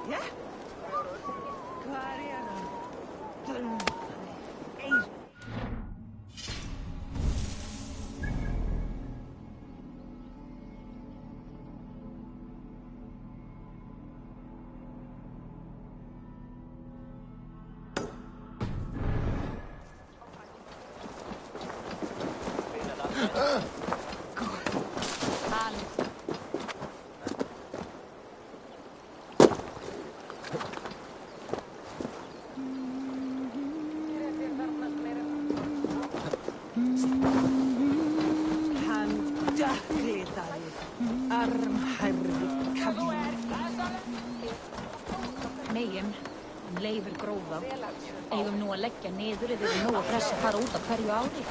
Ja? Clariana. Megin, Leifur gróða. Eigum nú að leggja niður yfir nóg að pressa fara út á hverju ári.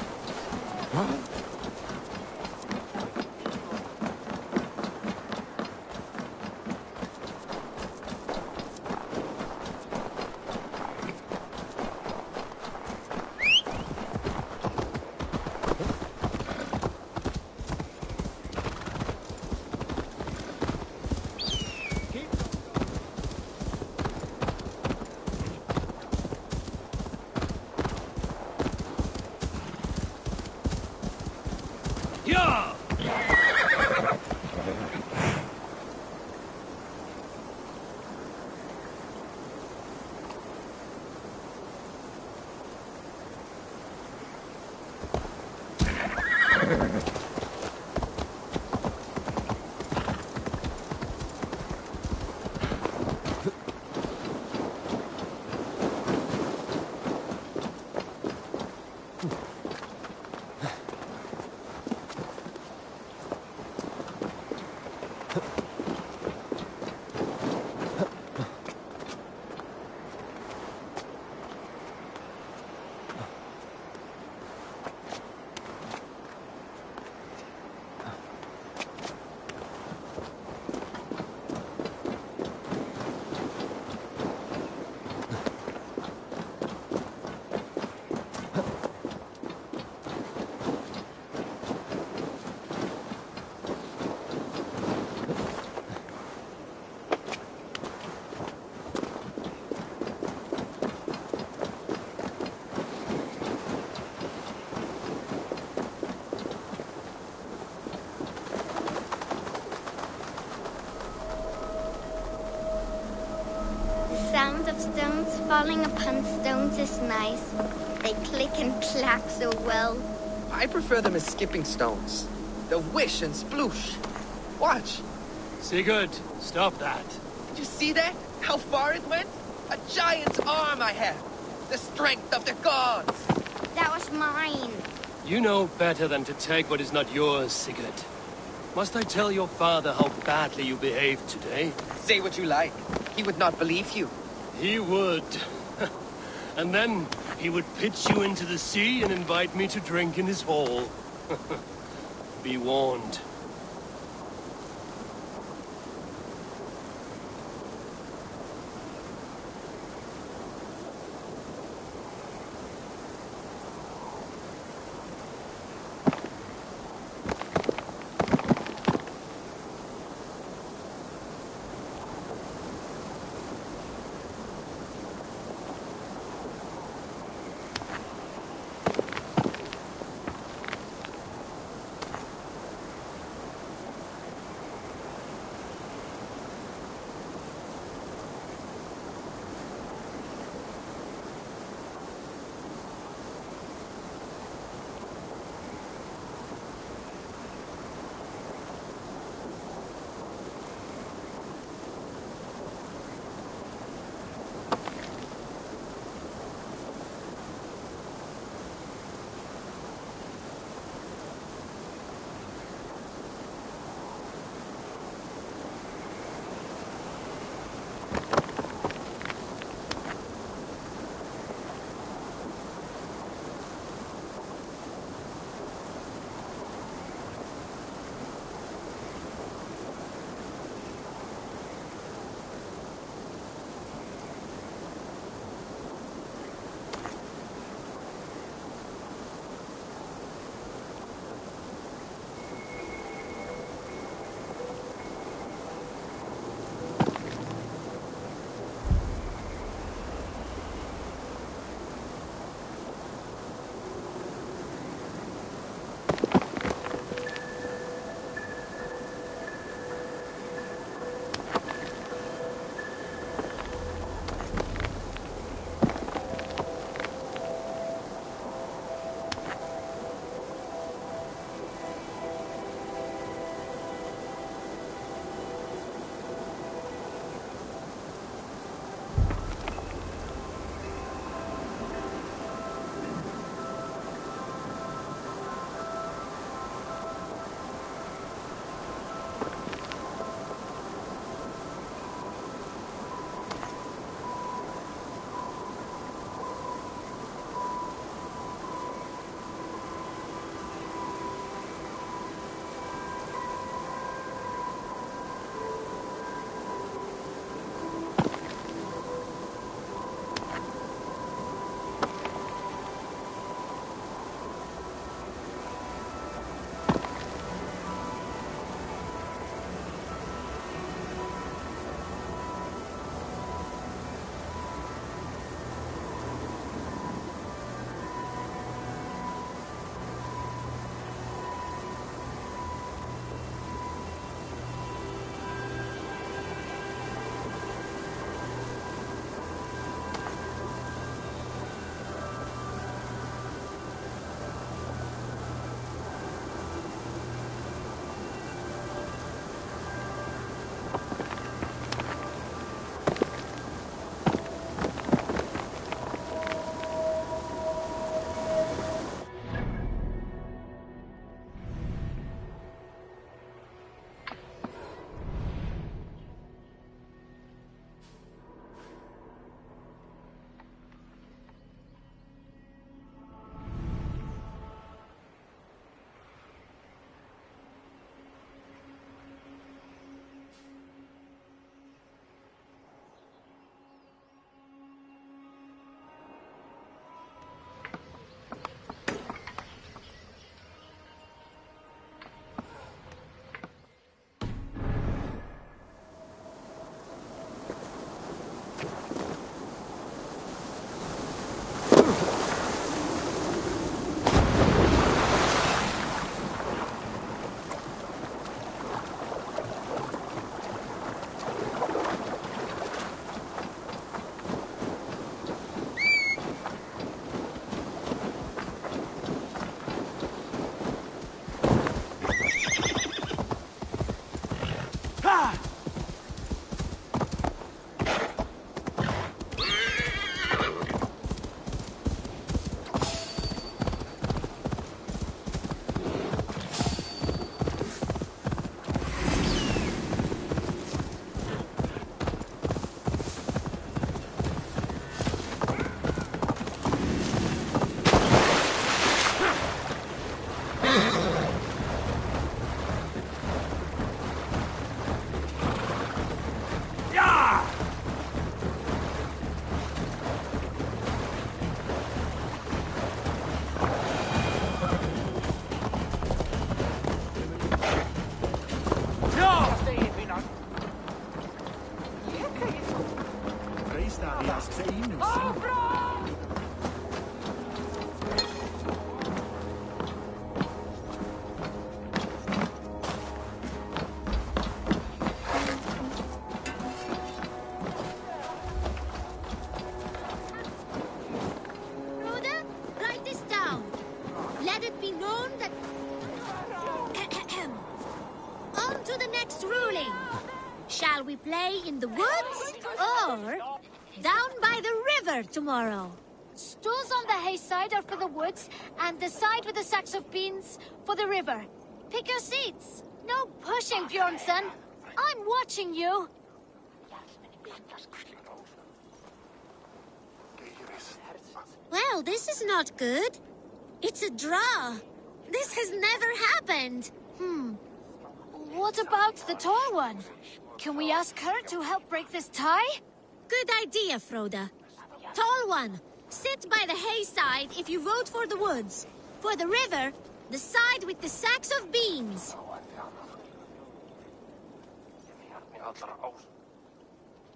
Sound of stones falling upon stones is nice. They click and clack so well. I prefer them as skipping stones. The whish and sploosh. Watch. Sigurd, stop that. Did you see that? How far it went? A giant's arm I have. The strength of the gods. That was mine. You know better than to take what is not yours, Sigurd. Must I tell your father how badly you behaved today? Say what you like. He would not believe you. He would. And then he would pitch you into the sea and invite me to drink in his hall. Be warned. Rhoda, write this down. Let it be known that... On to the next ruling. Shall we play in the woods or down by the river tomorrow? Stools on the hay side are for the woods, and the side with the sacks of beans for the river. Pick your seats. No pushing, Bjornsson. I'm watching you. Well, this is not good. It's a draw. This has never happened. What about the tall one? Can we ask her to help break this tie? Good idea, Froda. Tall one, sit by the hay side if you vote for the woods. For the river, the side with the sacks of beans.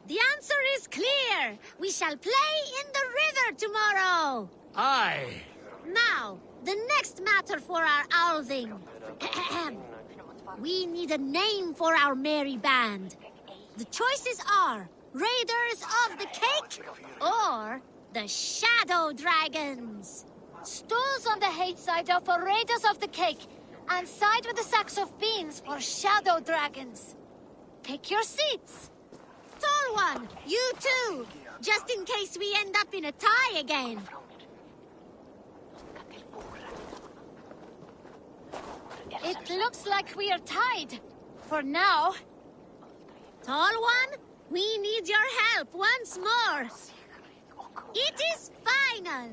The answer is clear. We shall play in the river tomorrow. Aye. Now, the next matter for our Alving. We need a name for our merry band. The choices are Raiders of the Cake or the Shadow Dragons. Stools on the hay side are for Raiders of the Cake, and side with the sacks of beans for Shadow Dragons. Pick your seats. Tall one, you too, just in case we end up in a tie again. It looks like we are tied. For now. Tall one, we need your help once more. It is final.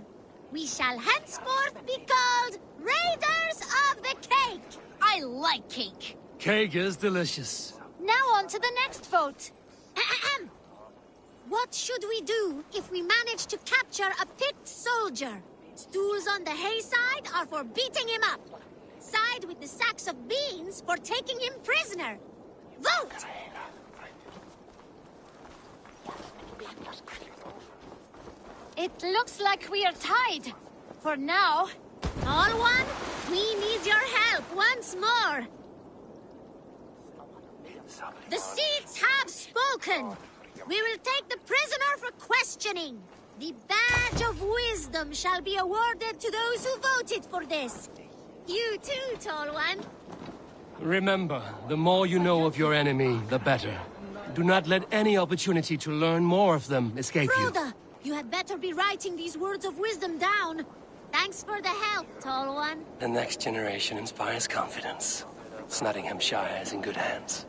We shall henceforth be called Raiders of the Cake. I like cake. Cake is delicious. Now on to the next vote. What should we do if we manage to capture a picked soldier? Stools on the hay side are for beating him up. Side with the sacks of beans for taking him prisoner. Vote! It looks like we are tied. For now. Tall one, we need your help once more. The seats have spoken. We will take the prisoner for questioning. The badge of wisdom shall be awarded to those who voted for this. You too, Tall One. Remember, the more you know of your enemy, the better. Do not let any opportunity to learn more of them escape you. Froda, you had better be writing these words of wisdom down. Thanks for the help, Tall One. The next generation inspires confidence. Nottinghamshire is in good hands.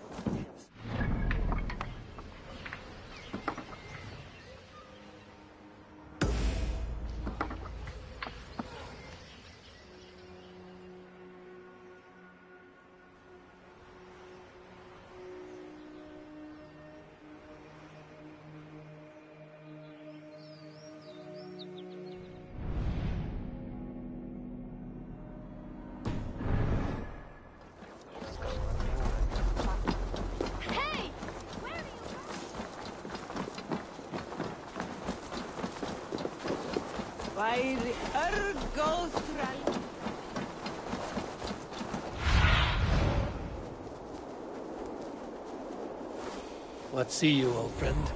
Væri örgóð þræl. What see you, old friend?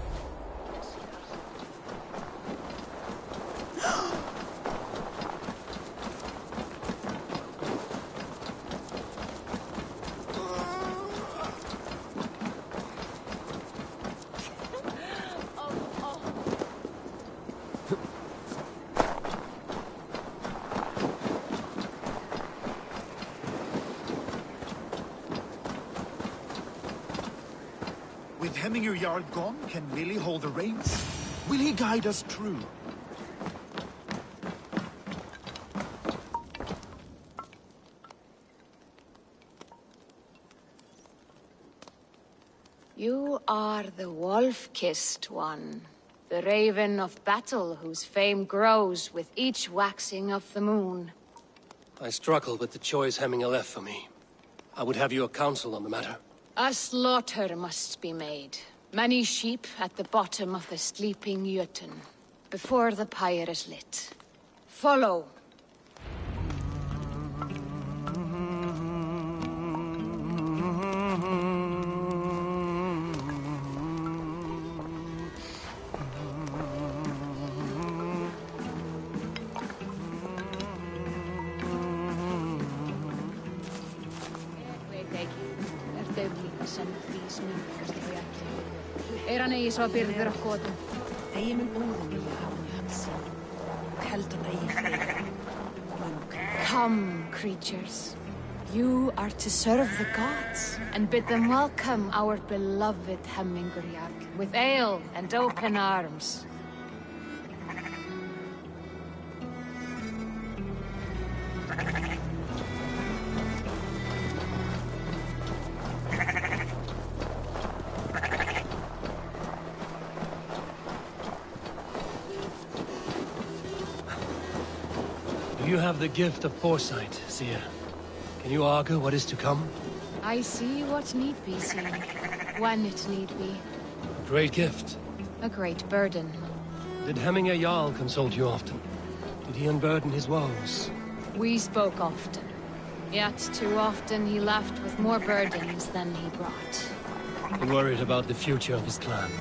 With Hemminger Jarl gone, can Willie hold the reins? Will he guide us true? You are the wolf-kissed one, the raven of battle whose fame grows with each waxing of the moon. I struggle with the choice Hemminger left for me. I would have your counsel on the matter. A slaughter must be made. Many sheep at the bottom of the sleeping Jötun, before the pyre is lit. Follow. Byrðir á goðum. Eigi mun óðum vilja hafa mig hans. Og heldur eigi freyr. Come, creatures. You are to serve the gods, and bid them welcome our beloved Hemingurjarl with ale and open arms. You have the gift of foresight, Seer. Can you argue what is to come? I see what need be seen, when it need be. A great gift. A great burden. Did Hemingr Jarl consult you often? Did he unburden his woes? We spoke often. Yet too often he left with more burdens than he brought. He worried about the future of his clan.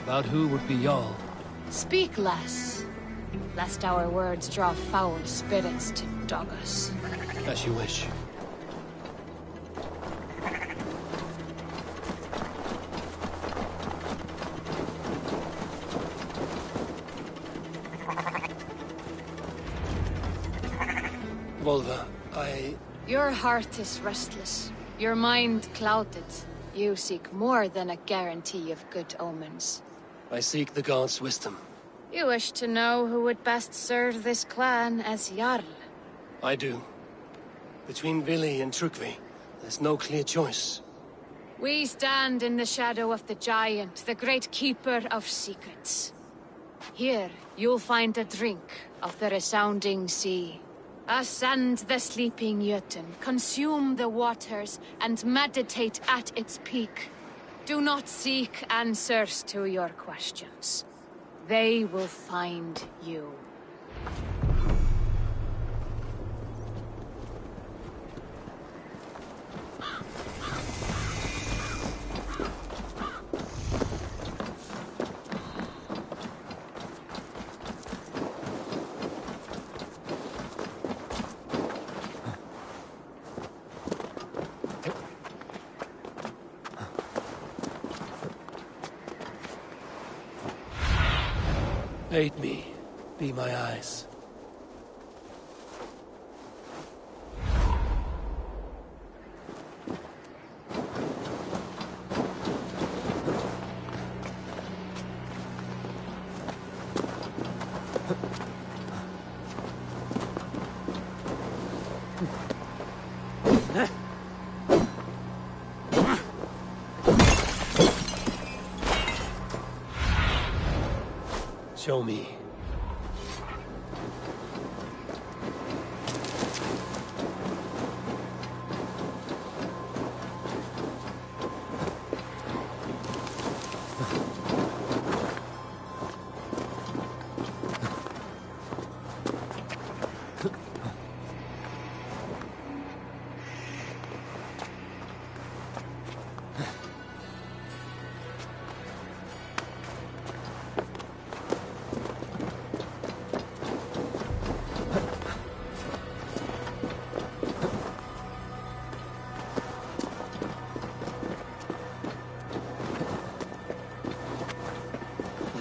About who would be Jarl. Speak less, lest our words draw foul spirits to dog us. As you wish. Volva, Your heart is restless. Your mind clouded. You seek more than a guarantee of good omens. I seek the gods' wisdom. You wish to know who would best serve this clan as Jarl. I do. Between Vili and Trukvi, there's no clear choice. We stand in the shadow of the giant, the great keeper of secrets. Here, you'll find a drink of the resounding sea. Ascend the sleeping Jötun, consume the waters, and meditate at its peak. Do not seek answers to your questions. They will find you. Aid me. Be my eyes. Show me.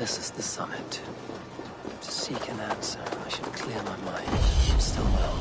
This is the summit. To seek an answer, I should clear my mind. Still well.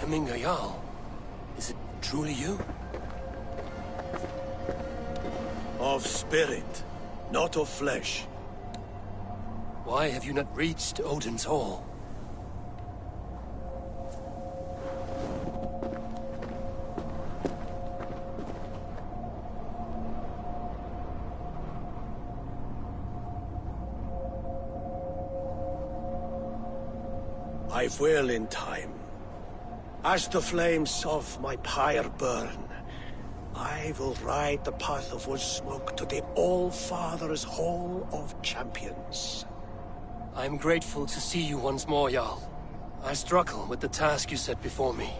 Hemingr Jarl. Is it truly you? Of spirit, not of flesh. Why have you not reached Odin's Hall? I will in time. As the flames of my pyre burn, I will ride the path of wood smoke to the All-Father's Hall of Champions. I'm grateful to see you once more, Jarl. I struggle with the task you set before me.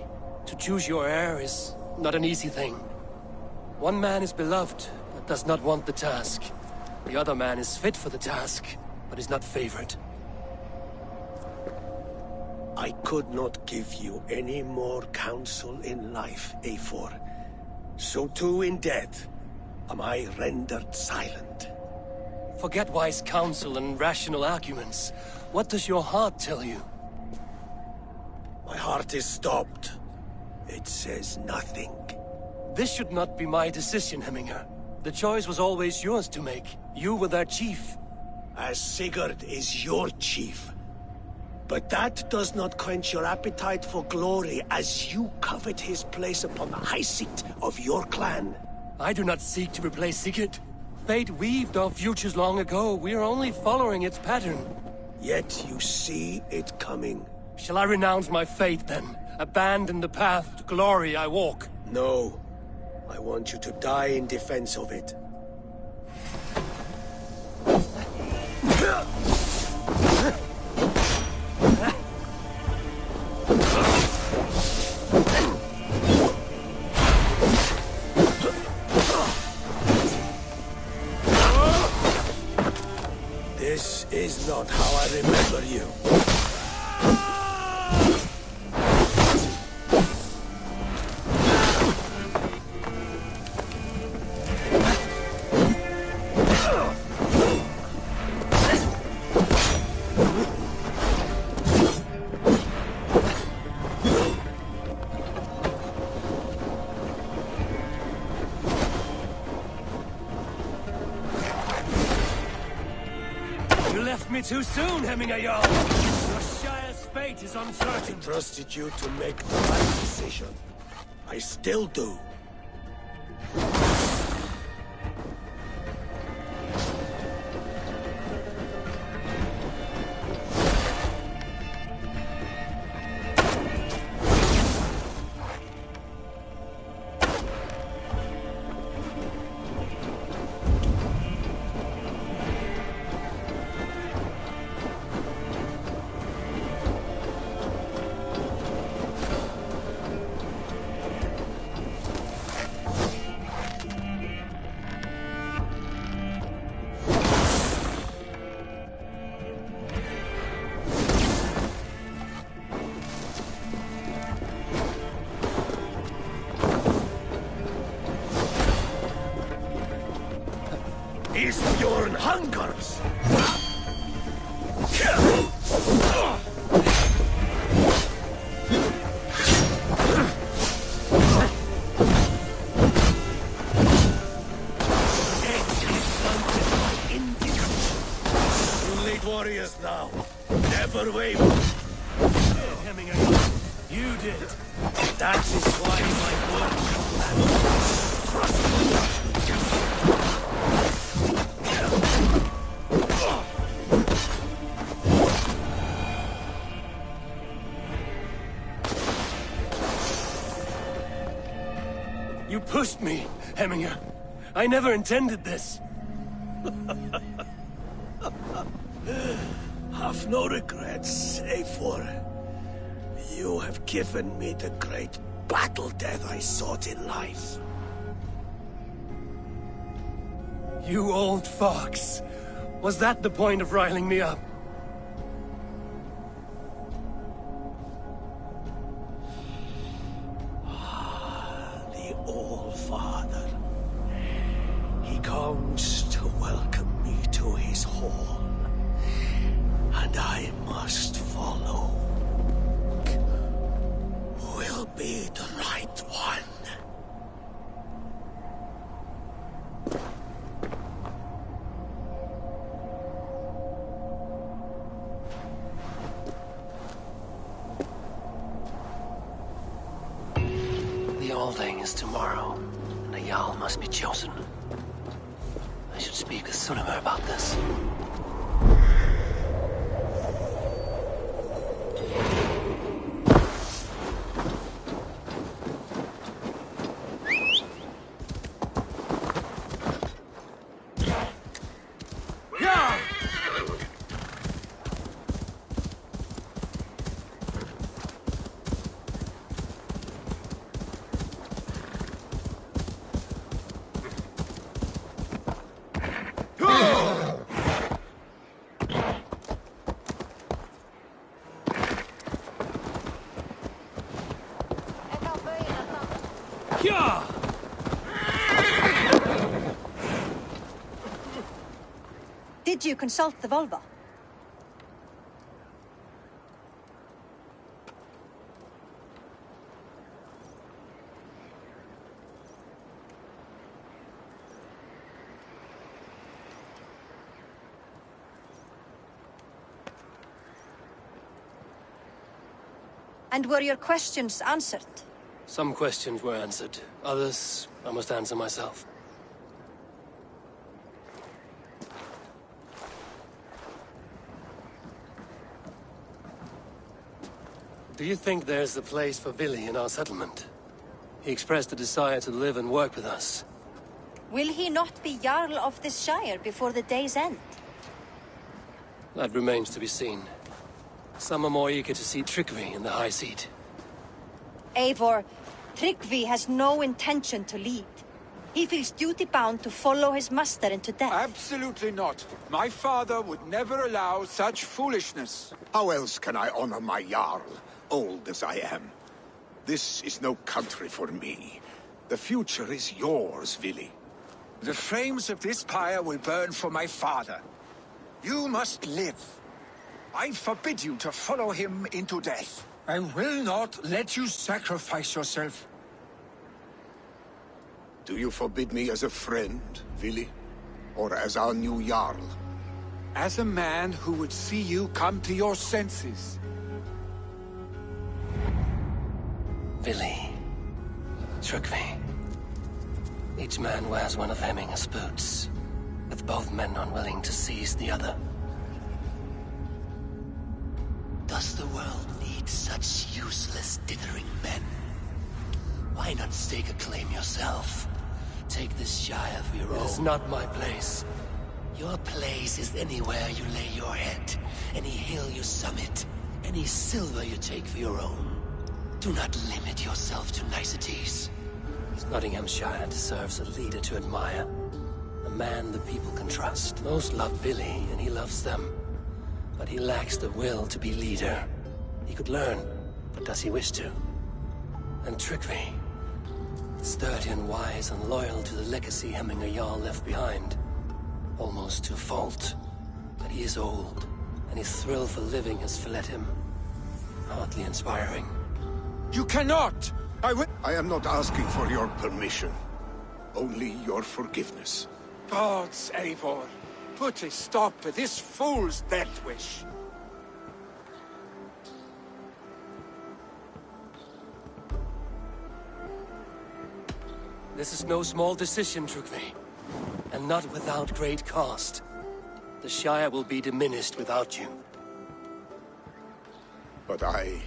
To choose your heir is not an easy thing. One man is beloved, but does not want the task. The other man is fit for the task, but is not favored. I could not give you any more counsel in life, Eivor. So too in death am I rendered silent. Forget wise counsel and rational arguments. What does your heart tell you? My heart is stopped. It says nothing. This should not be my decision, Hemingr. The choice was always yours to make. You were their chief. As Sigurd is your chief. But that does not quench your appetite for glory as you covet his place upon the high seat of your clan. I do not seek to replace Sigurd. Fate weaved our futures long ago. We are only following its pattern. Yet you see it coming. Shall I renounce my faith, then? Abandon the path to glory I walk? No. I want you to die in defense of it. This is not how I remember you. Too soon, Hemingr Jarl. Your Shire's fate is uncertain. I trusted you to make the right decision. I still do. Isbjorn hungers! You lead warriors now. Never waver. Hemingr, you did. That is why my word trust. You pushed me, Hemingr. I never intended this. Have no regrets, Eivor. You have given me the great battle death I sought in life. You old fox. Was that the point of riling me up? The All-Father. He comes to welcome me to his hall. And I must follow. Will Everything is tomorrow, and a Jarl must be chosen. I should speak with Sunniva about this. Did you consult the Volva? And were your questions answered? Some questions were answered. Others, I must answer myself. Do you think there's a place for Vili in our settlement? He expressed a desire to live and work with us. Will he not be Jarl of this Shire before the day's end? That remains to be seen. Some are more eager to see Tryggvi in the High Seat. Eivor, Tryggvi has no intention to lead. He feels duty-bound to follow his master into death. Absolutely not. My father would never allow such foolishness. How else can I honor my Jarl, old as I am? This is no country for me. The future is yours, Vili. The flames of this pyre will burn for my father. You must live. I forbid you to follow him into death. I will not let you sacrifice yourself. Do you forbid me as a friend, Vili? Or as our new Jarl? As a man who would see you come to your senses. Vili. Tryggvi. Each man wears one of Hemminger's boots, with both men unwilling to seize the other. Does the world need such useless, dithering men? Why not stake a claim yourself? Take this Shire for your own. It is not my place. Your place is anywhere you lay your head, any hill you summit, any silver you take for your own. Do not limit yourself to niceties. Nottinghamshire deserves a leader to admire. A man the people can trust. Most love Vili, and he loves them. But he lacks the will to be leader. He could learn, but does he wish to? And Tryggvi, sturdy and wise and loyal to the legacy Hemminger Jarl left behind. Almost to a fault. But he is old, and his thrill for living has fled him. Hardly inspiring. You cannot! I am not asking for your permission. Only your forgiveness. Gods, Eivor, put a stop to this fool's death wish. This is no small decision, Tryggvi. And not without great cost. The Shire will be diminished without you. But I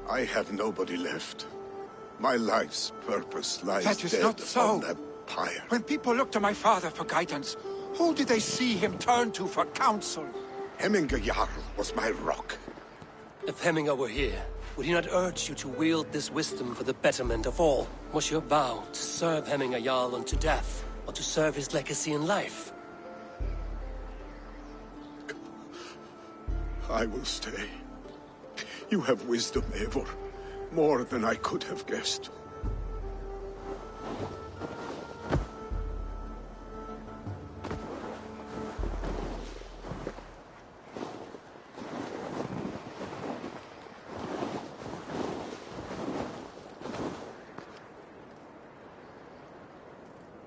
have nobody left. My life's purpose lies That is dead not so. on that pyre. When people look to my father for guidance, who did they see him turn to for counsel? Hemminger Jarl was my rock. If Hemminger were here, would he not urge you to wield this wisdom for the betterment of all? Was your vow to serve Hemminger Jarl unto death, or to serve his legacy in life? I will stay. You have wisdom, Eivor. More than I could have guessed.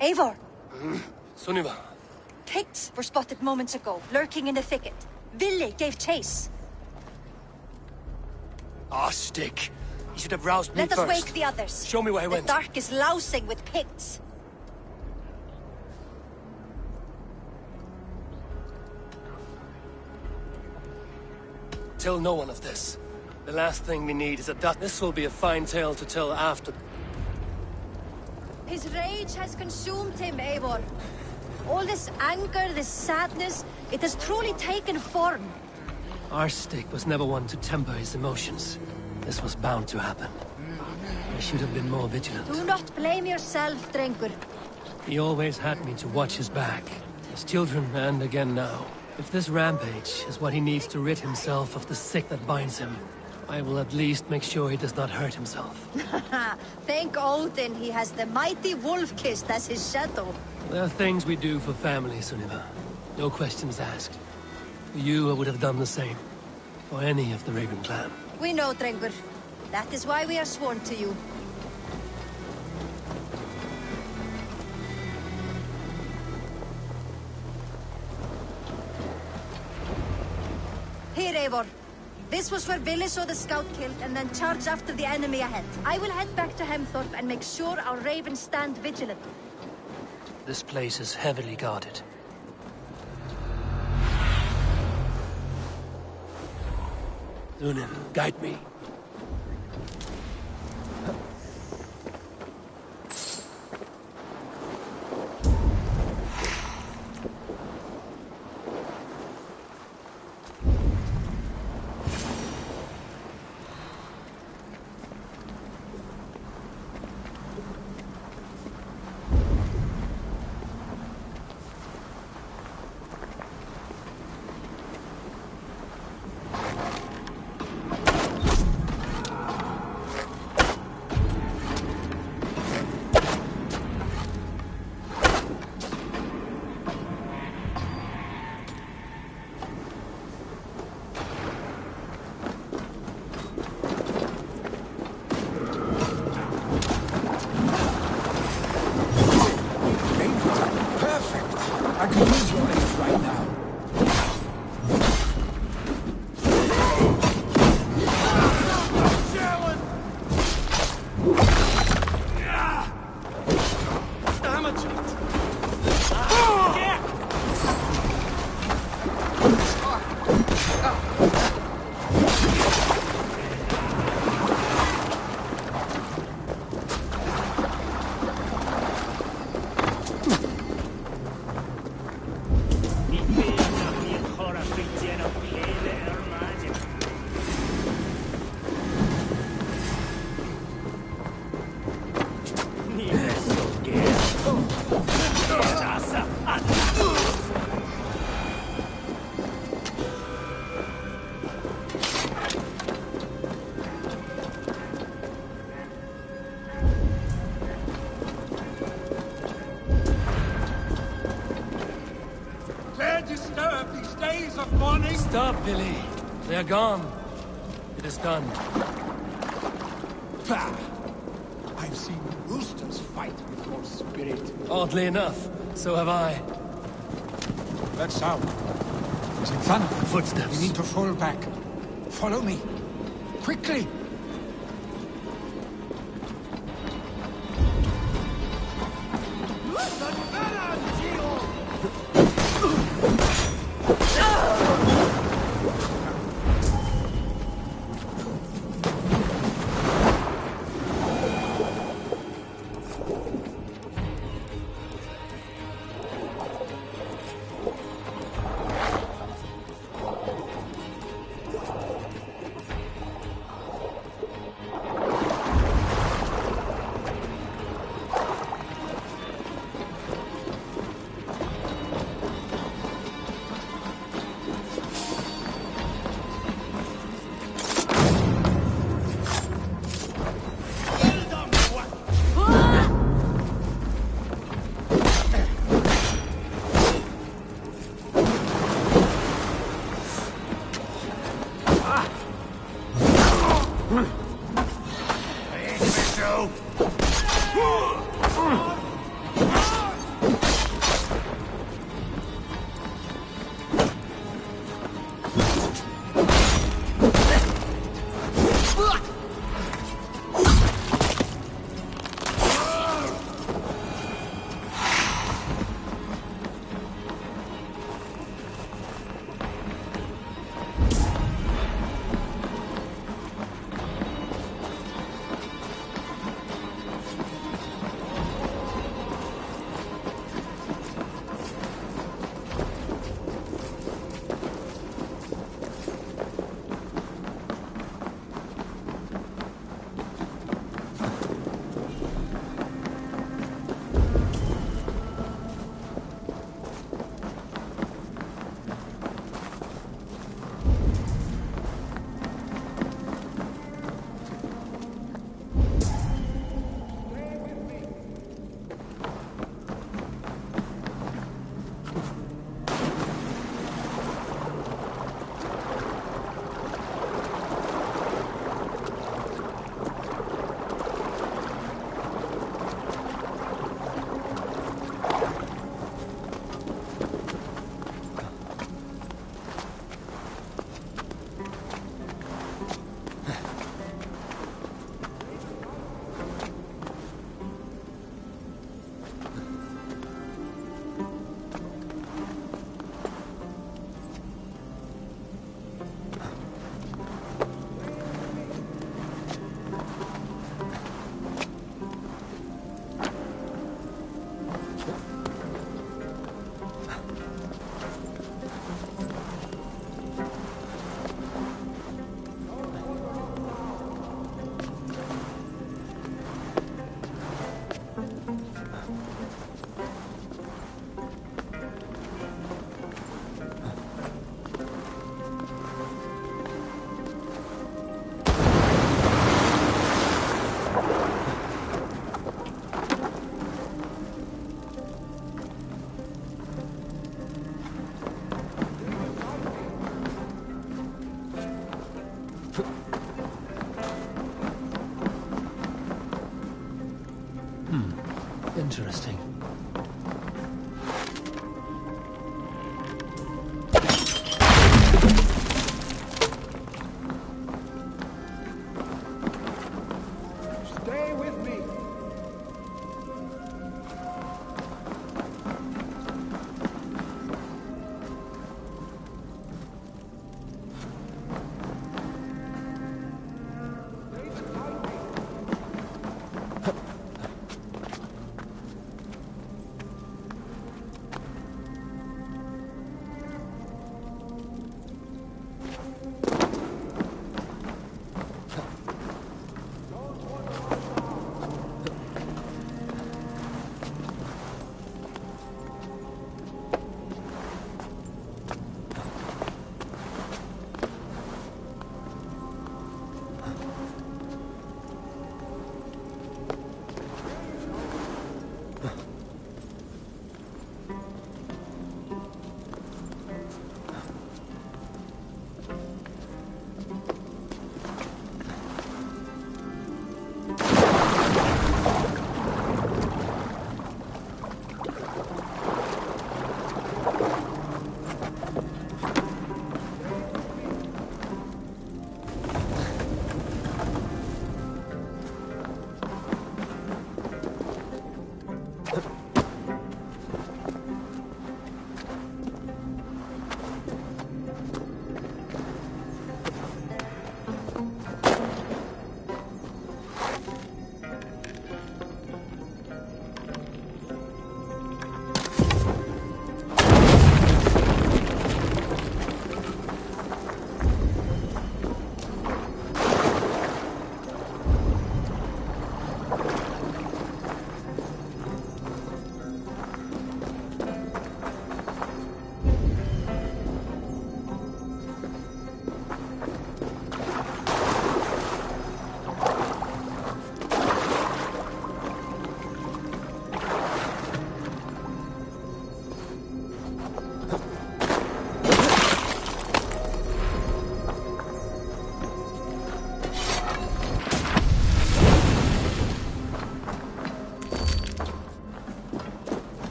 Eivor! Sunniva! Picts were spotted moments ago, lurking in the thicket. Vili gave chase. Ah, stick! He He should have roused me Let first. us wake the others. Show me where he went. The dark is lousing with Picts. Tell no one of this. The last thing we need is a dust. This will be a fine tale to tell after. His rage has consumed him, Eivor. All this anger, this sadness, it has truly taken form. Arstic was never one to temper his emotions. This was bound to happen. I should have been more vigilant. Do not blame yourself, Drengur. He always had me to watch his back. As children, and again now. If this rampage is what he needs to rid himself of the sick that binds him, I will at least make sure he does not hurt himself. Thank Odin he has the mighty Wolf-Kissed as his shadow. There are things we do for family, Sunniva. No questions asked. For you, I would have done the same. For any of the Raven clan. We know, Drengur. That is why we are sworn to you. Here, Eivor. This was where Vili saw the scout killed and then charged after the enemy ahead. I will head back to Hemthorpe and make sure our ravens stand vigilant. This place is heavily guarded. Lunin, guide me. Stop, Vili. They are gone. It is done. Bah! I've seen roosters fight with your spirit. Oddly enough, so have I. That sound. Is it thunder? Footsteps. We need to fall back. Follow me. Quickly!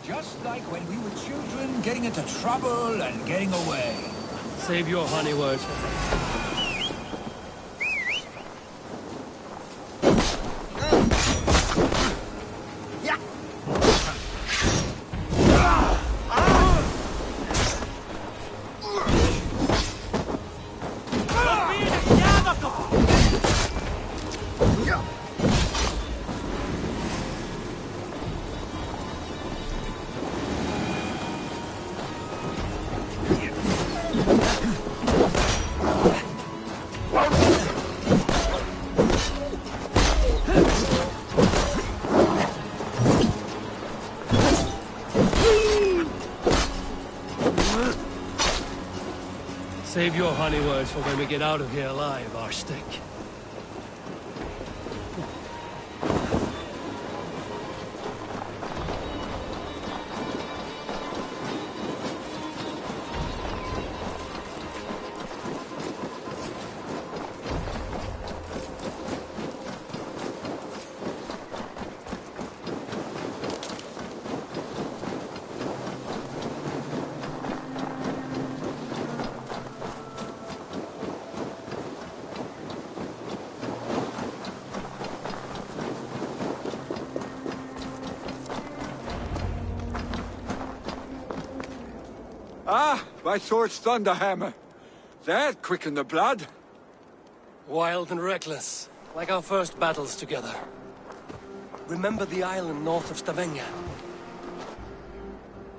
Just like when we were children, getting into trouble and getting away. Save your honey words. Save your honey words for when we get out of here alive, Archstick. Ah, by Thor's Thunderhammer. That quickened the blood. Wild and reckless, like our first battles together. Remember the island north of Stavanger?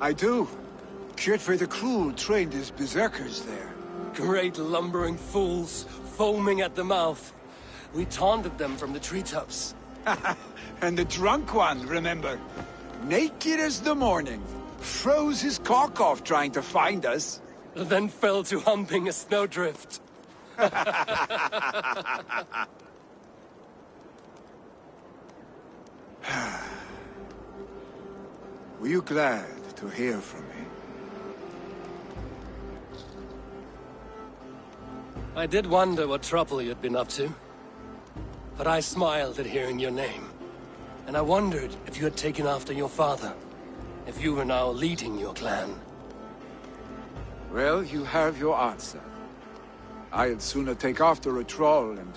I do. Kjotve the Cruel trained his berserkers there. Great lumbering fools, foaming at the mouth. We taunted them from the treetops. And the drunk one, remember? Naked as the morning. Froze his cock off trying to find us. Then fell to humping a snowdrift. Were you glad to hear from me? I did wonder what trouble you'd been up to. But I smiled at hearing your name. And I wondered if you had taken after your father. If you were now leading your clan. Well, you have your answer. I'd sooner take after a troll and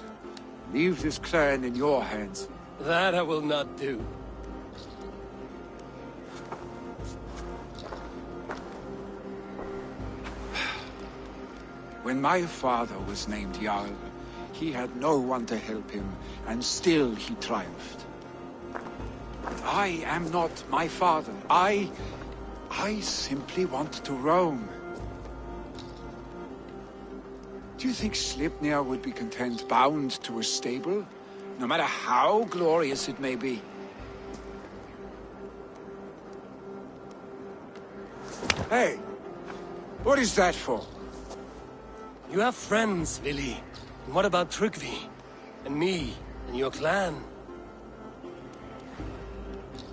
leave this clan in your hands. That I will not do. When my father was named Jarl, he had no one to help him, and still he triumphed. But I am not my father. I simply want to roam. Do you think Sleipnir would be content bound to a stable? No matter how glorious it may be? Hey! What is that for? You have friends, Vili. And what about Tryggvi? And me? And your clan?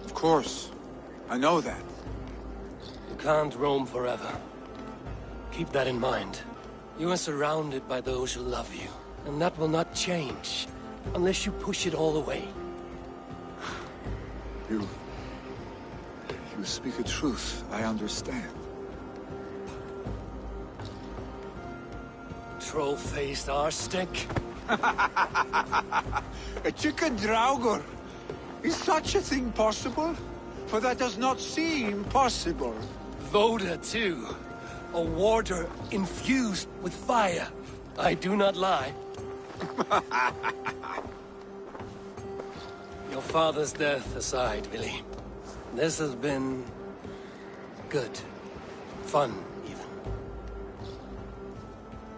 Of course. I know that. You can't roam forever. Keep that in mind. You are surrounded by those who love you. And that will not change. Unless you push it all away. You speak a truth. I understand. Troll-faced arstick. A chicken Draugr. Is such a thing possible? For that does not seem possible. Voda, too. A warder infused with fire. I do not lie. Your father's death aside, Vili. This has been... good. Fun, even.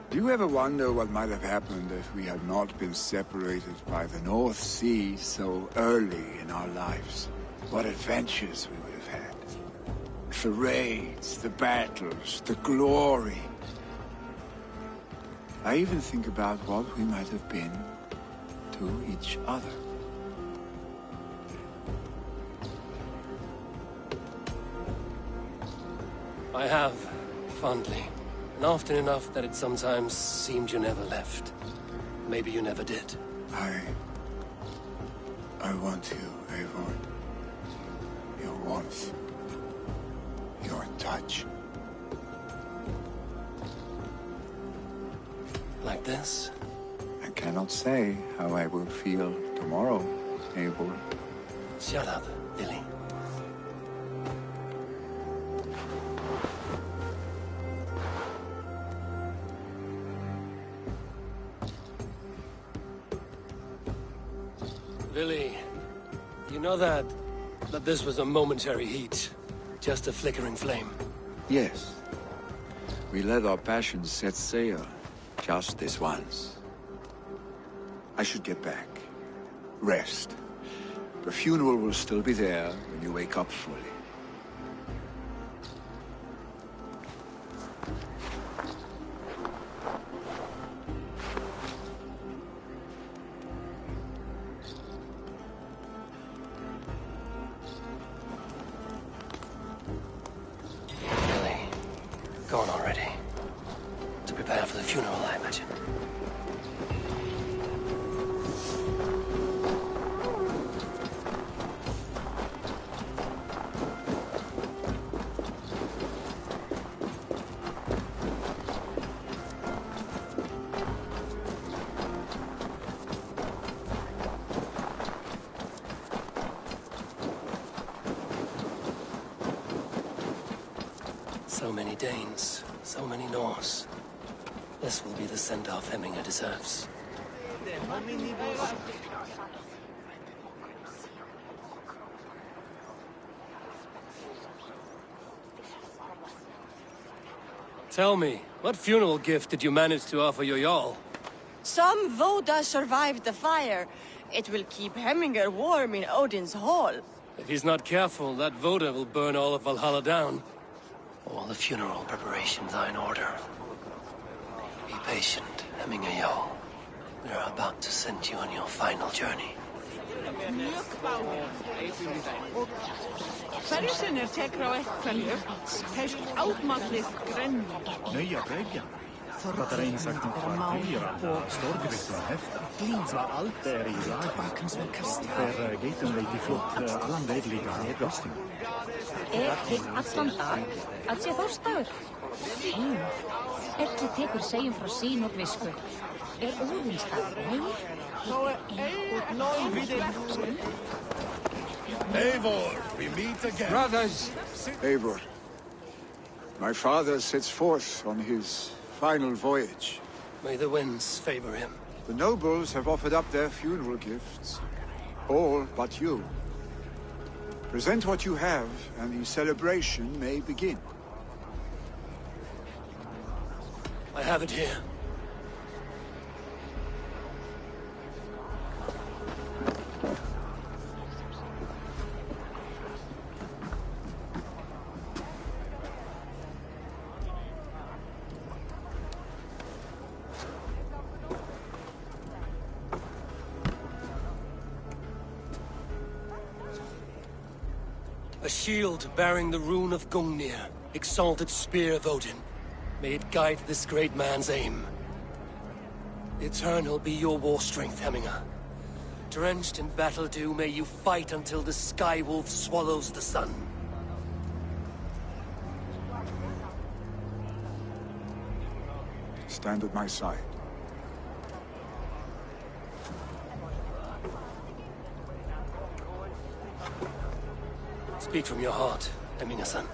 Do you ever wonder what might have happened if we had not been separated by the North Sea so early in our lives? What adventures we would have had. The raids, the battles, the glory. I even think about what we might have been to each other. I have, fondly. And often enough that it sometimes seemed you never left. Maybe you never did. I want you, Eivor. Your warmth. Your touch. Like this? I cannot say how I will feel tomorrow, Eivor. Shut up, Vili. Vili, you know that this was a momentary heat? Just a flickering flame? Yes. We let our passions set sail. Just this once. I should get back. Rest. The funeral will still be there when you wake up fully. Gone already. To prepare for the funeral, I imagine. So many Danes, so many Norse. This will be the send-off Hemminger deserves. Tell me, what funeral gift did you manage to offer your Jarl? Some Voda survived the fire. It will keep Hemminger warm in Odin's hall. If he's not careful, that Voda will burn all of Valhalla down. All the funeral preparations are in order. Be patient, Hemminger Jarl. We are about to send you on your final journey. Hverjusinn tekur á eitthvað helst átmallið grenn. Nöja bräggan. Pratar insagt om kvartiera och storgrytten häftar. Så allt är i lag. För gaten leit í flott allan vegliga nedgasting. Hygg allan dag að sé Þorstagur. Fín. Ekki tekur segjum frá sín og visku. Óðinsdag reyr? Eivor, we meet again. Brothers! Eivor, my father sets forth on his final voyage. May the winds favor him. The nobles have offered up their funeral gifts. All but you. Present what you have, and the celebration may begin. I have it here. A shield bearing the rune of Gungnir, exalted spear of Odin. May it guide this great man's aim. Eternal be your war strength, Hemminger. Drenched in battle dew, may you fight until the sky wolf swallows the sun. Stand at my side. Speak from your heart, Hemminger-son.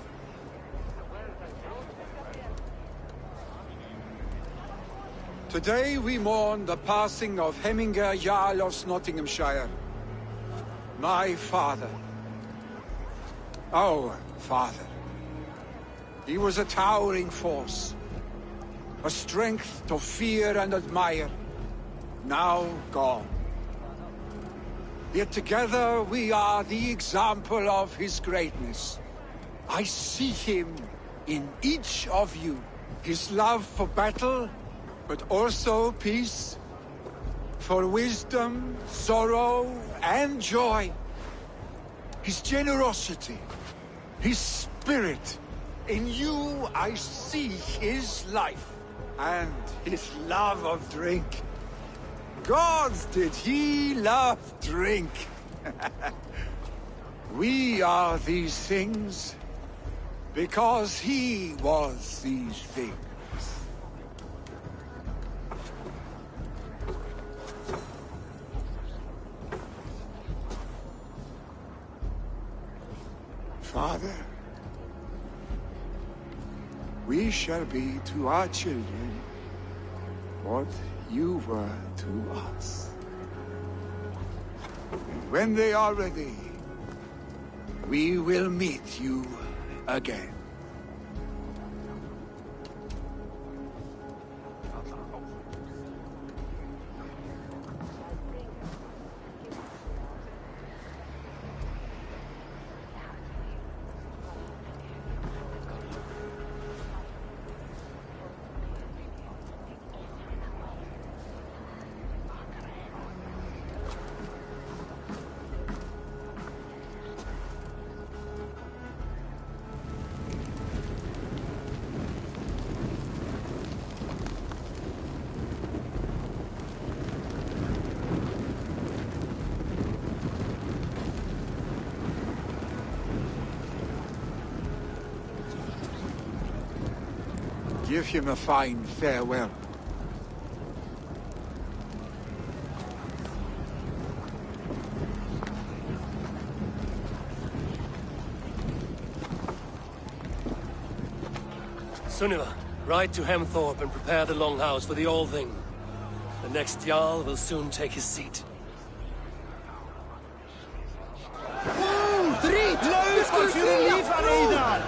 Today we mourn the passing of Hemminger Jarl of Nottinghamshire. My father. Our father. He was a towering force. A strength to fear and admire. Now gone. Yet together we are the example of his greatness. I see him in each of you. His love for battle, but also peace. For wisdom, sorrow, and joy. His generosity, his spirit. In you I see his life, and his love of drink. Gods, did he love drink! We are these things because he was these things. Father, we shall be to our children what you were to us. And when they are ready, we will meet you again. Give him a fine farewell. Sunniva, ride to Hemthorpe and prepare the Longhouse for the Althing. The next Jarl will soon take his seat. Drit! Lauf für den Lieferräder!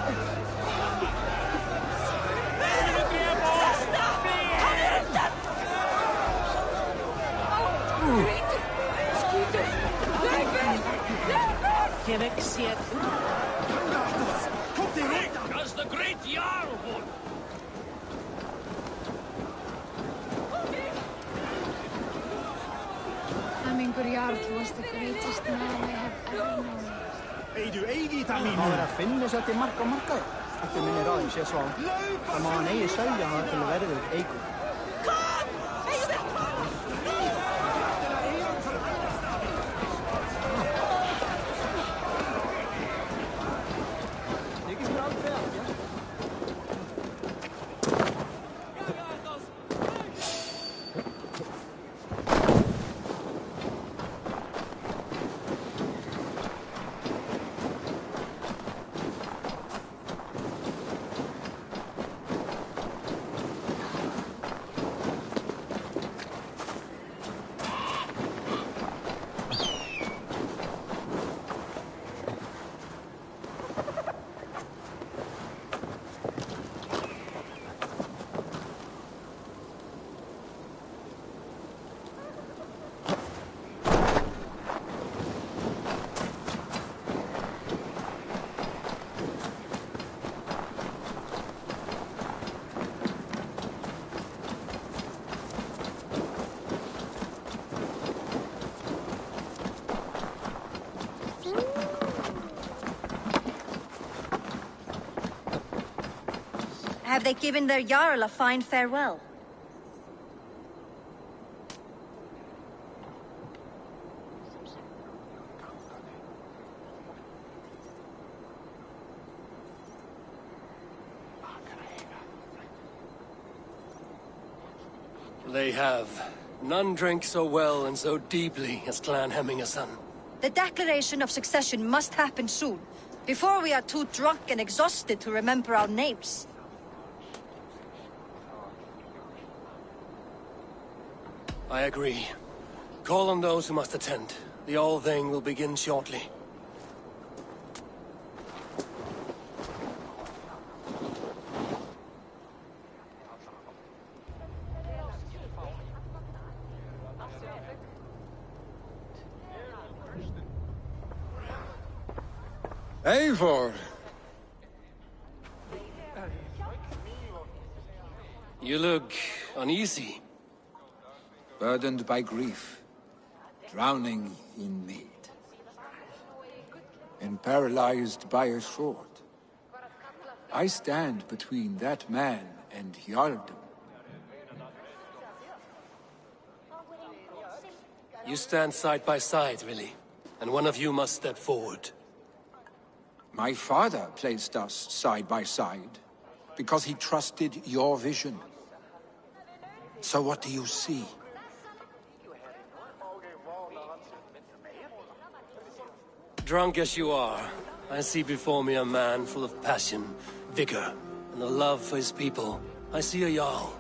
As the great Jarl would! Hemmingur Jarl was the greatest man I have ever known. Ei du E-vitamin? Má vera að finna sér til marka markaði. Eftir minni ráðin sé svo. Það má hann eigi selja hann til verður eigur. Have they given their Jarl a fine farewell? They have. None drank so well and so deeply as Clan Hemmingason. The declaration of succession must happen soon, before we are too drunk and exhausted to remember our names. I agree. Call on those who must attend. The Althing will begin shortly. Eivor! You look uneasy. Burdened by grief, drowning in mead, and paralyzed by a sword. I stand between that man and Jarldom. You stand side by side, really, and one of you must step forward. My father placed us side by side, because he trusted your vision. So what do you see? Drunk as you are, I see before me a man full of passion, vigor, and a love for his people. I see a Jarl.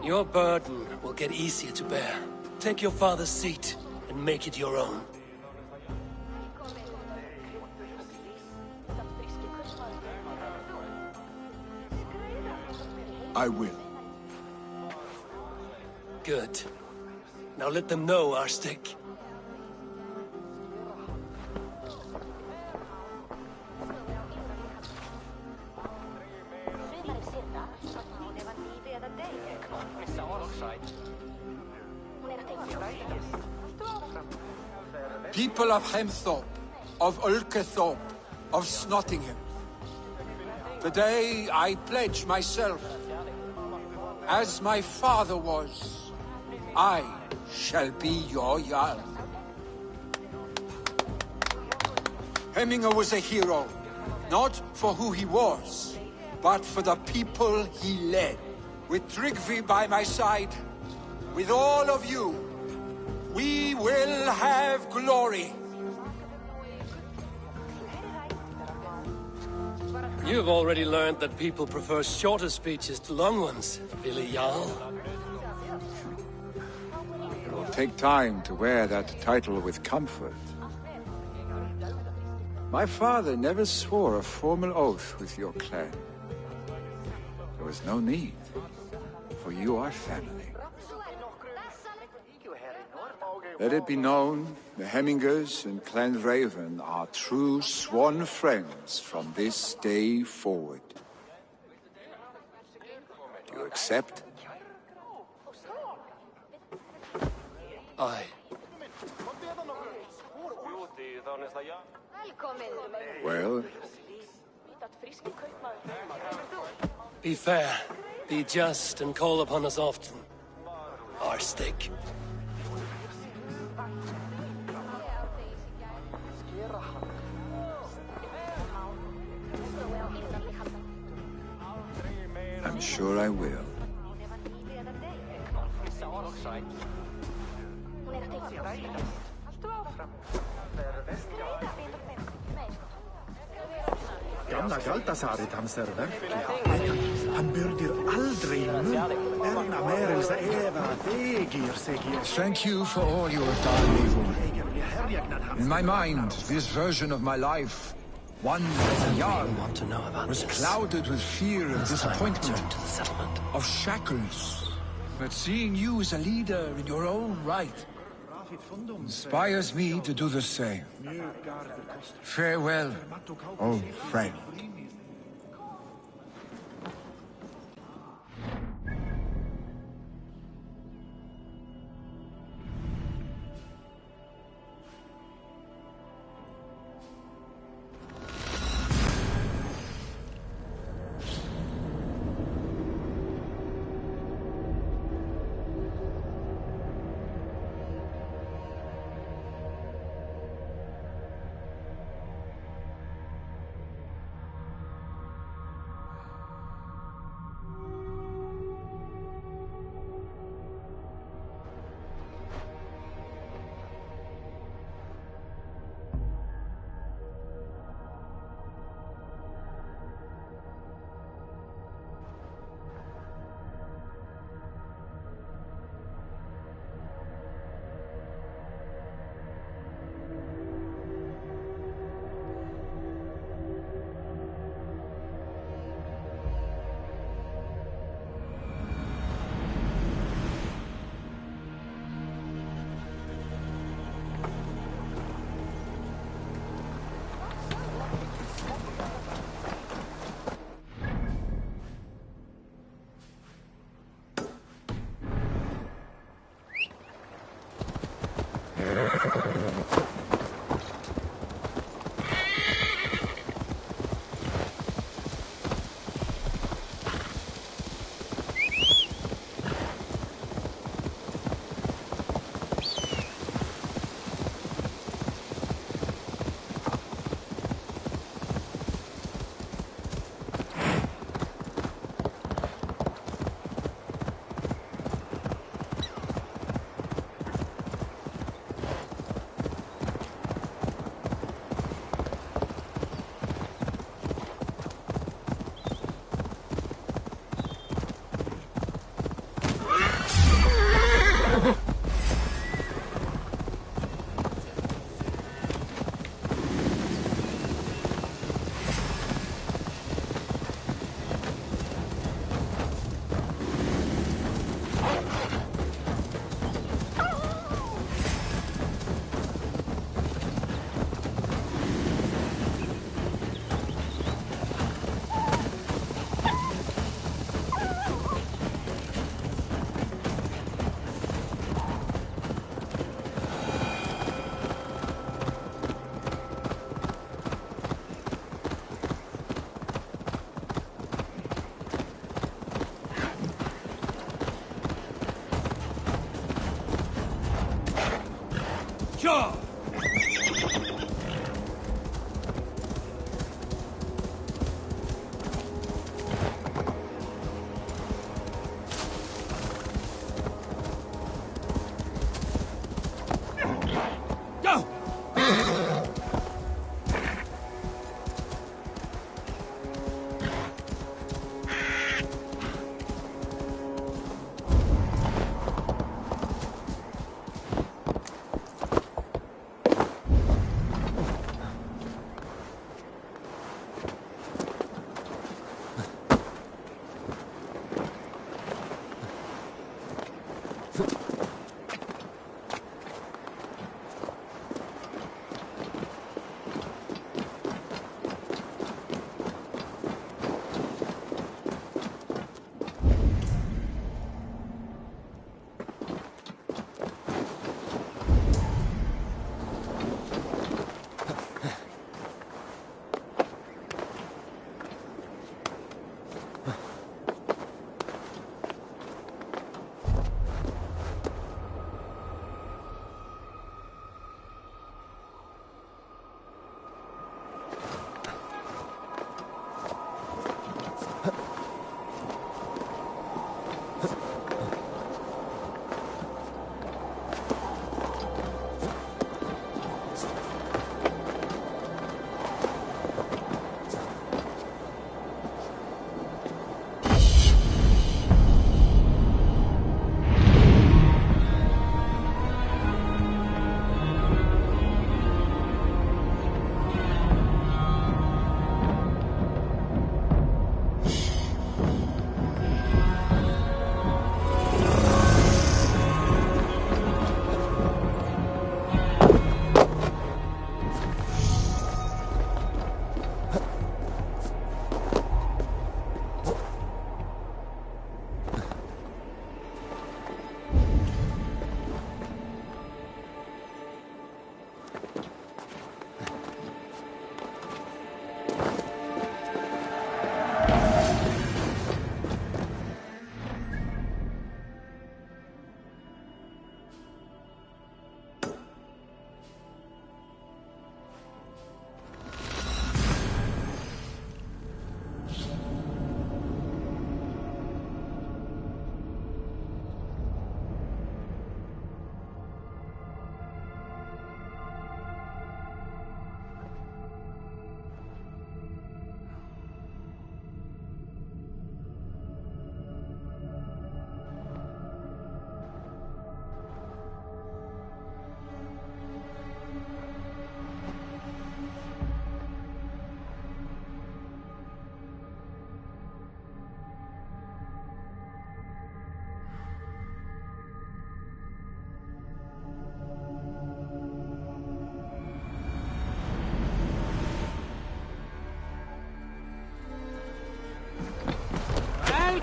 Your burden will get easier to bear. Take your father's seat and make it your own. I will. Good. Now let them know our stick. People of Hemthorpe, of Ulkethorpe, of Snottingham. Today I pledge myself. As my father was, I shall be your Jarl. Hemminger was a hero, not for who he was, but for the people he led. With Tryggvi by my side, with all of you, we will have glory. You've already learned that people prefer shorter speeches to long ones, Billy Jarl. It will take time to wear that title with comfort. My father never swore a formal oath with your clan. There was no need, for you are family. Let it be known, the Hemmingers and Clan Raven are true sworn friends from this day forward. Do you accept? Aye. Well? Be fair, be just, and call upon us often. Arstic. I'm sure I will. Gamla Galtasarit hans verkliga. Han byrdir aldrig mun. Erna merelse Eva vegir sig. Thank you for all you have done, Eivor. In my mind, this version of my life, one as a Jarl, was clouded with fear of disappointment, of shackles. But seeing you as a leader in your own right inspires me to do the same. Farewell, old friend.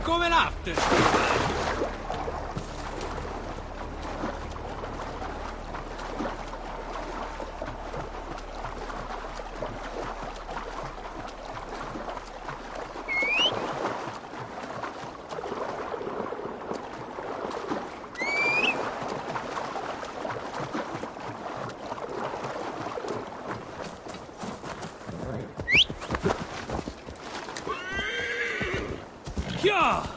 come latte! Yeah!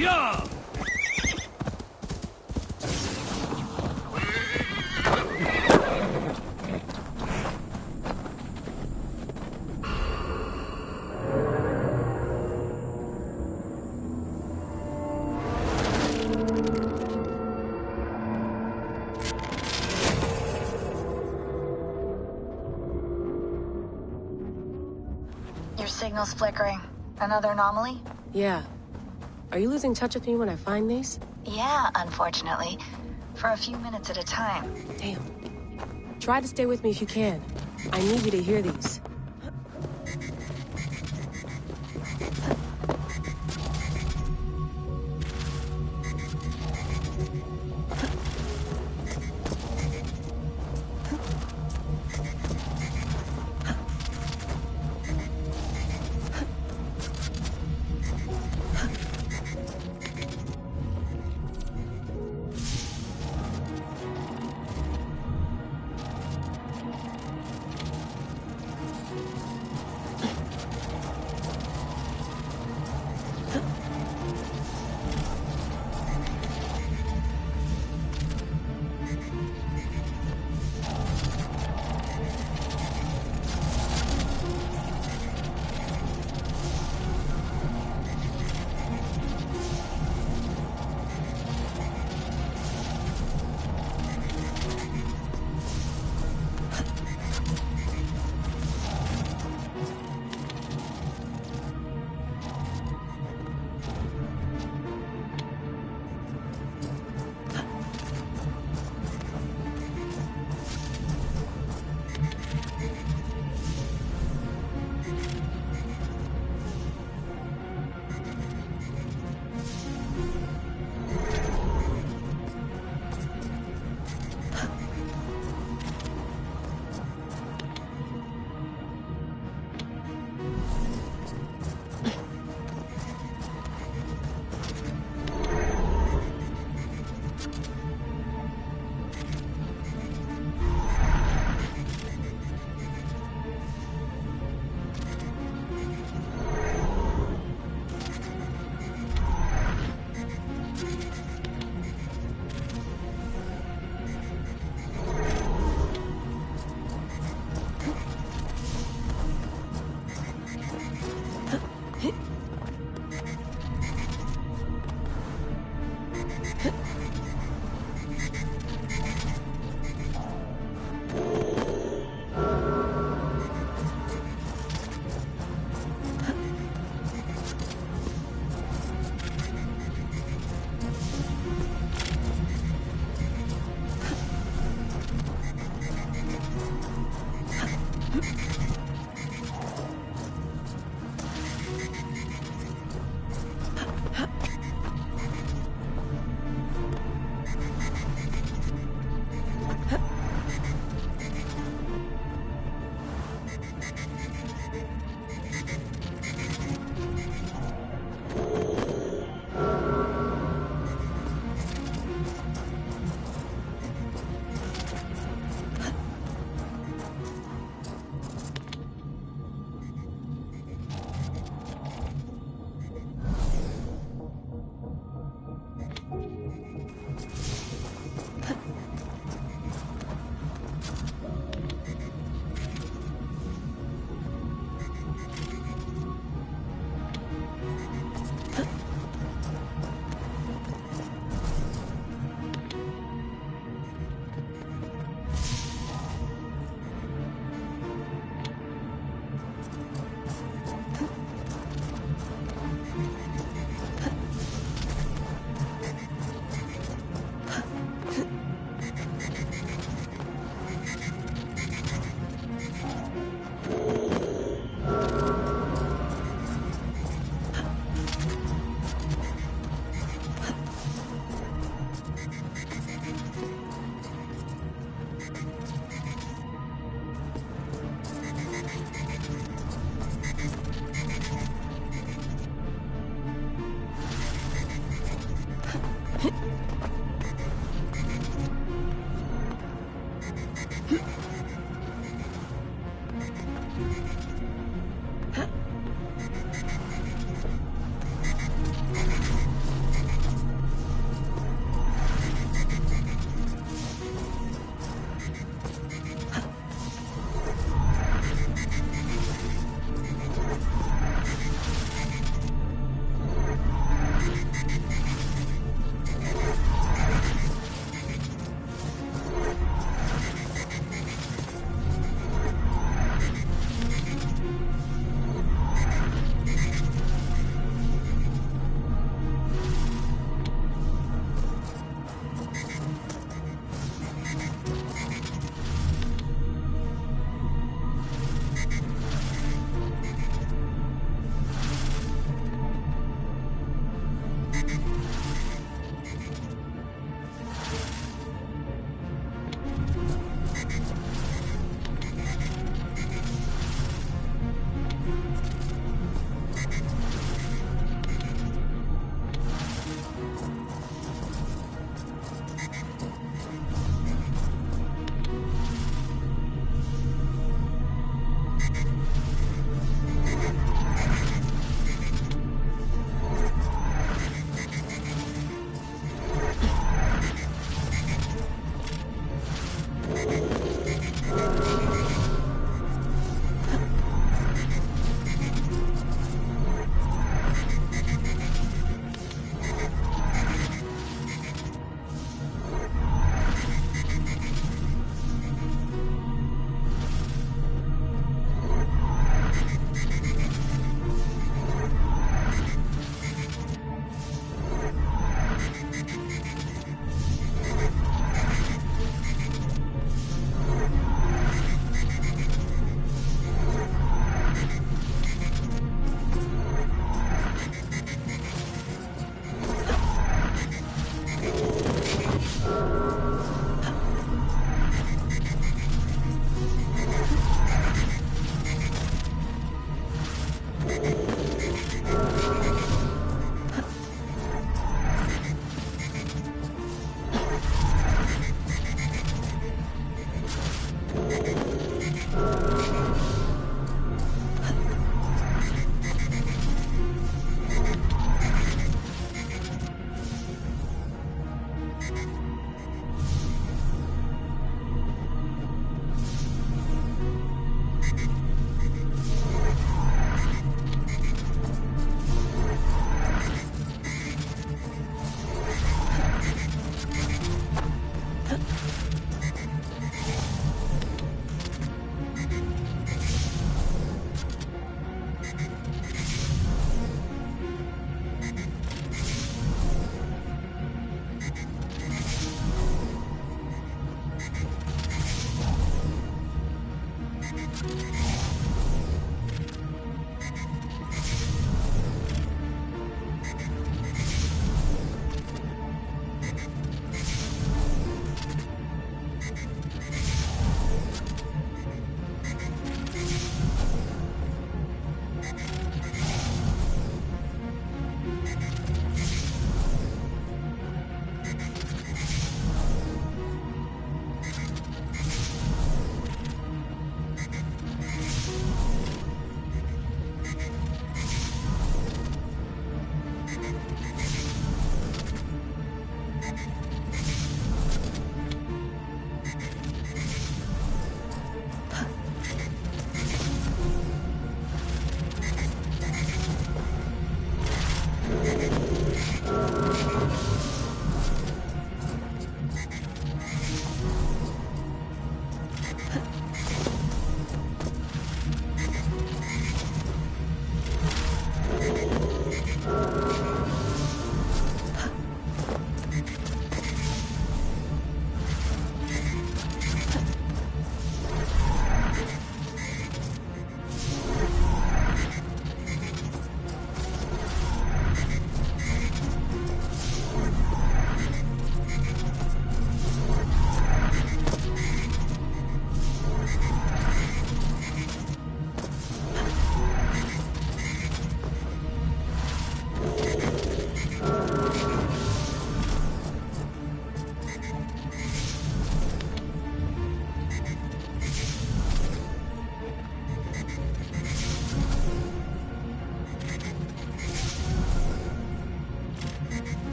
Yeah! Your signal's flickering. Another anomaly? Yeah. Are you losing touch with me when I find these? Yeah, unfortunately. For a few minutes at a time. Damn. Try to stay with me if you can. I need you to hear these.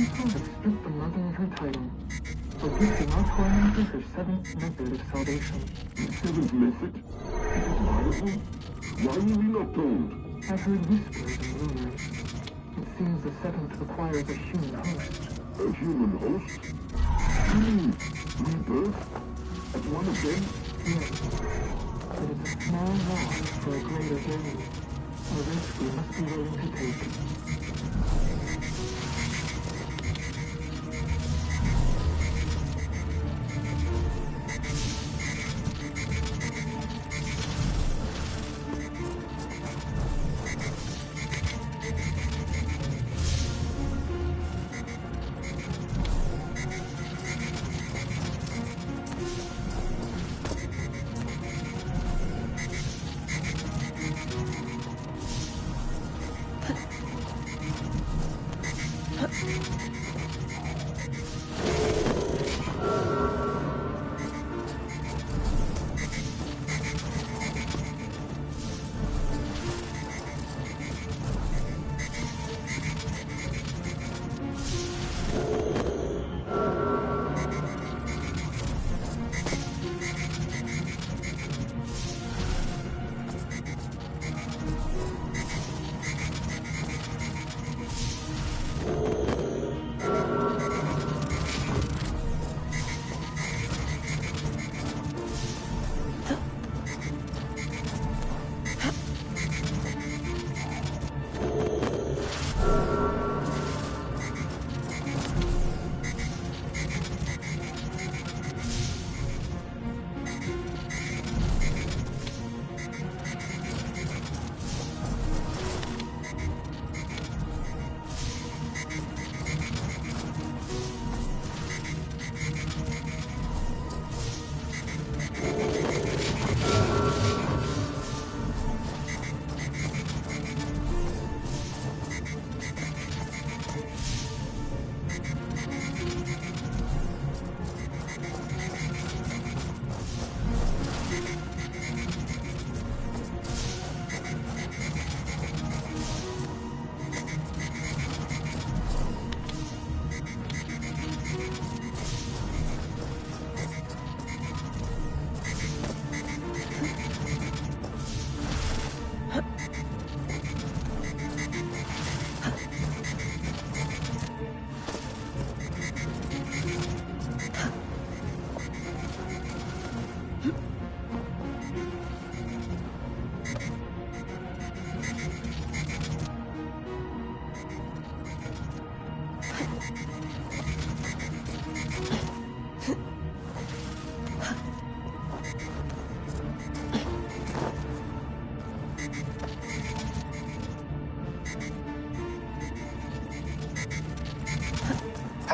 council has stripped the mother of her title for gifting our tormentors her seventh method of salvation. The seventh method? Is it viable? Why were we not told? I've heard whispers and rumors. It seems the seventh requires a human host. A human host? Rebirth? As one of them? Yes. But it's a small loss for a greater gain. A risk we must be willing to take.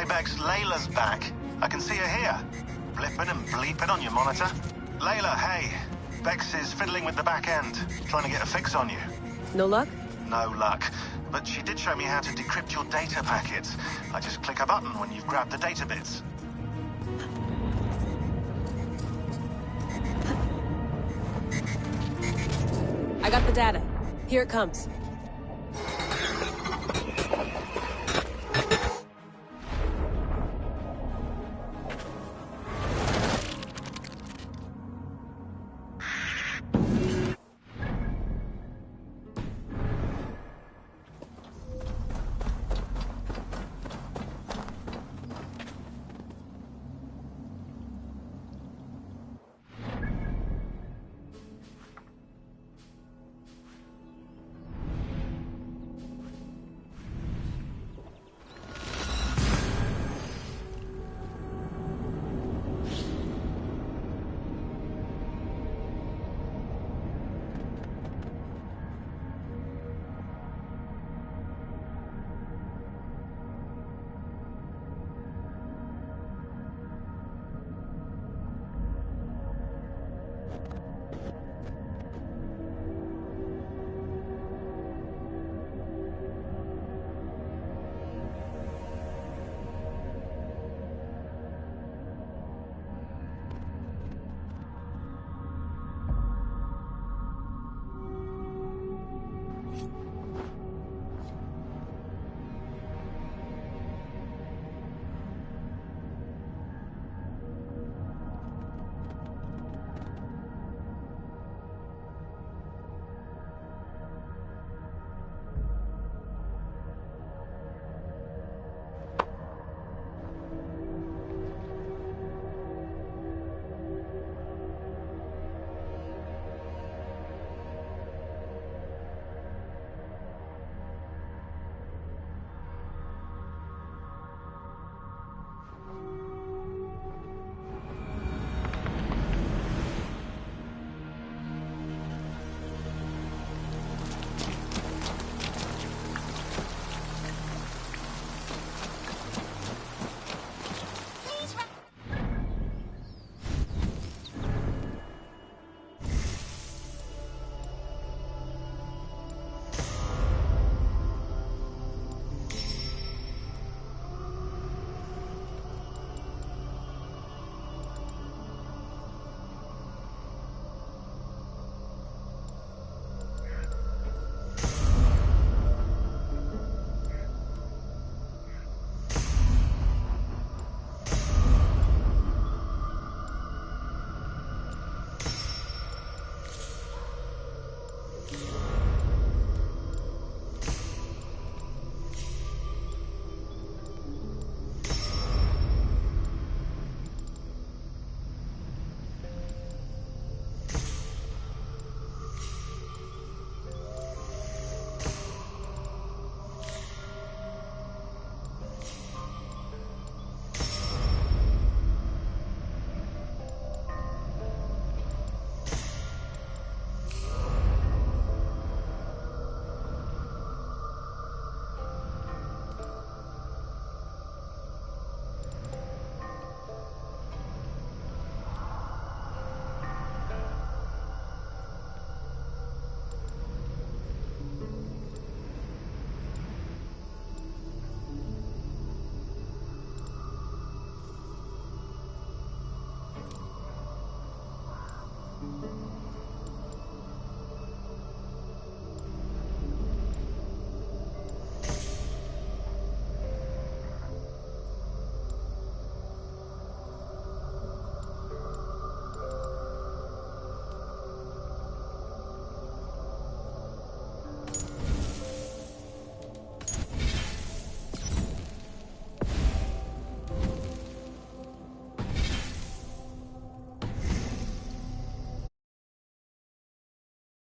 Hey Bex, Layla's back. I can see her here. Blipping and bleeping on your monitor. Layla, hey. Bex is fiddling with the back end, trying to get a fix on you. No luck? No luck. But she did show me how to decrypt your data packets. I just click a button when you've grabbed the data bits. I got the data. Here it comes.